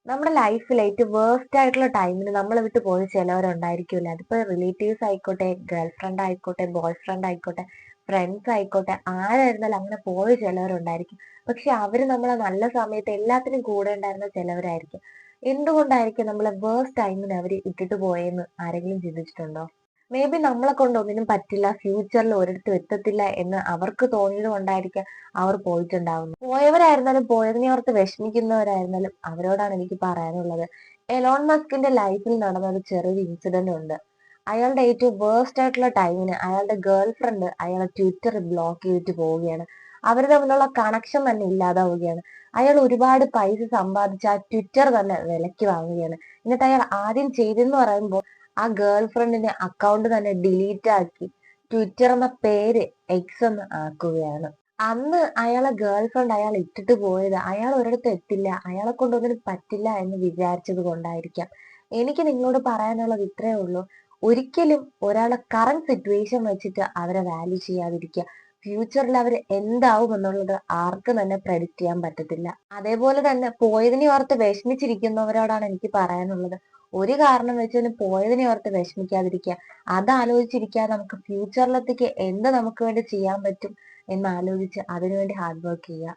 നമ്മുടെ ലൈഫിൽ ഏറ്റവും വേഴ്സ്റ്റ് ആയിട്ടുള്ള ടൈമിന് നമ്മളെ വിട്ട് പോയ ചിലവരുണ്ടായിരിക്കുമല്ലോ. അതിപ്പോ റിലേറ്റീവ്സ് ആയിക്കോട്ടെ, ഗേൾ ഫ്രണ്ട് ആയിക്കോട്ടെ, ബോയ് ഫ്രണ്ട് ആയിക്കോട്ടെ, ഫ്രണ്ട്സ് ആയിക്കോട്ടെ, ആരായിരുന്നാലും അങ്ങനെ പോയ ചിലവരുണ്ടായിരിക്കും. പക്ഷെ അവര് നമ്മളെ നല്ല സമയത്ത് എല്ലാത്തിനും കൂടെ ഉണ്ടായിരുന്ന ചിലവരായിരിക്കും. എന്തുകൊണ്ടായിരിക്കും നമ്മളെ വേഴ്സ്റ്റ് ടൈമിന് അവര് ഇട്ടിട്ട് പോയെന്ന് ആരെങ്കിലും ചിന്തിച്ചിട്ടുണ്ടോ? മേ ബി നമ്മളെ കൊണ്ട് ഒന്നിനും പറ്റില്ല, ഫ്യൂച്ചറിൽ ഒരിടത്തും എത്തത്തില്ല എന്ന് അവർക്ക് തോന്നിയത് കൊണ്ടായിരിക്കാം അവർ പോയിട്ടുണ്ടാവുന്നത്. പോയവരായിരുന്നാലും പോയതിനെ ഓർത്ത് വിഷമിക്കുന്നവരായിരുന്നാലും അവരോടാണ് എനിക്ക് പറയാനുള്ളത്. എലോൺ മസ്കിന്റെ ലൈഫിൽ നടന്ന ഒരു ചെറിയൊരു ഇൻസിഡന്റ് ഉണ്ട്. അയാളുടെ ഏറ്റവും വേഴ്സ്റ്റ് ആയിട്ടുള്ള ടൈമിന് അയാളുടെ ഗേൾ ഫ്രണ്ട് അയാളെ ട്വിറ്റർ ബ്ലോക്ക് ചെയ്തിട്ട് പോവുകയാണ്. അവർ തമ്മിലുള്ള കണക്ഷൻ തന്നെ ഇല്ലാതാവുകയാണ്. അയാൾ ഒരുപാട് പൈസ സമ്പാദിച്ച് ആ ട്വിറ്റർ തന്നെ വിലയ്ക്ക് വാങ്ങുകയാണ്. എന്നിട്ട് അയാൾ ആദ്യം ചെയ്തെന്ന് പറയുമ്പോൾ ആ ഗേൾ ഫ്രണ്ടിന്റെ അക്കൗണ്ട് തന്നെ ഡിലീറ്റ് ആക്കി ട്വിറ്റർ എന്ന പേര് എക്സ് എന്ന് ആക്കുകയാണ്. അന്ന് അയാളെ ഗേൾ ഫ്രണ്ട് അയാൾ ഇട്ടിട്ട് പോയത് അയാൾ ഒരിടത്ത് എത്തില്ല, അയാളെ കൊണ്ട് ഒന്നിനും പറ്റില്ല എന്ന് വിചാരിച്ചത് കൊണ്ടായിരിക്കാം. എനിക്ക് നിങ്ങളോട് പറയാനുള്ളത് ഇത്രയേ ഉള്ളൂ. ഒരിക്കലും ഒരാളെ കറന്റ് സിറ്റുവേഷൻ വെച്ചിട്ട് അവരെ വാല്യൂ ചെയ്യാതിരിക്കുക. ഫ്യൂച്ചറിൽ അവർ എന്താവും എന്നുള്ളത് ആർക്കും തന്നെ പ്രെഡിക്റ്റ് ചെയ്യാൻ പറ്റത്തില്ല. അതേപോലെ തന്നെ പോയതിനെ ഓർത്ത് വിഷമിച്ചിരിക്കുന്നവരോടാണ് എനിക്ക് പറയാനുള്ളത്. ഒരു കാരണം വെച്ചതിന് പോയതിനെ ഓർത്ത് വിഷമിക്കാതിരിക്കുക. അത് ആലോചിച്ചിരിക്കാതെ നമുക്ക് ഫ്യൂച്ചറിലത്തേക്ക് എന്ത് നമുക്ക് വേണ്ടി ചെയ്യാൻ പറ്റും എന്നാലോചിച്ച് അതിനുവേണ്ടി ഹാർഡ് വർക്ക് ചെയ്യുക.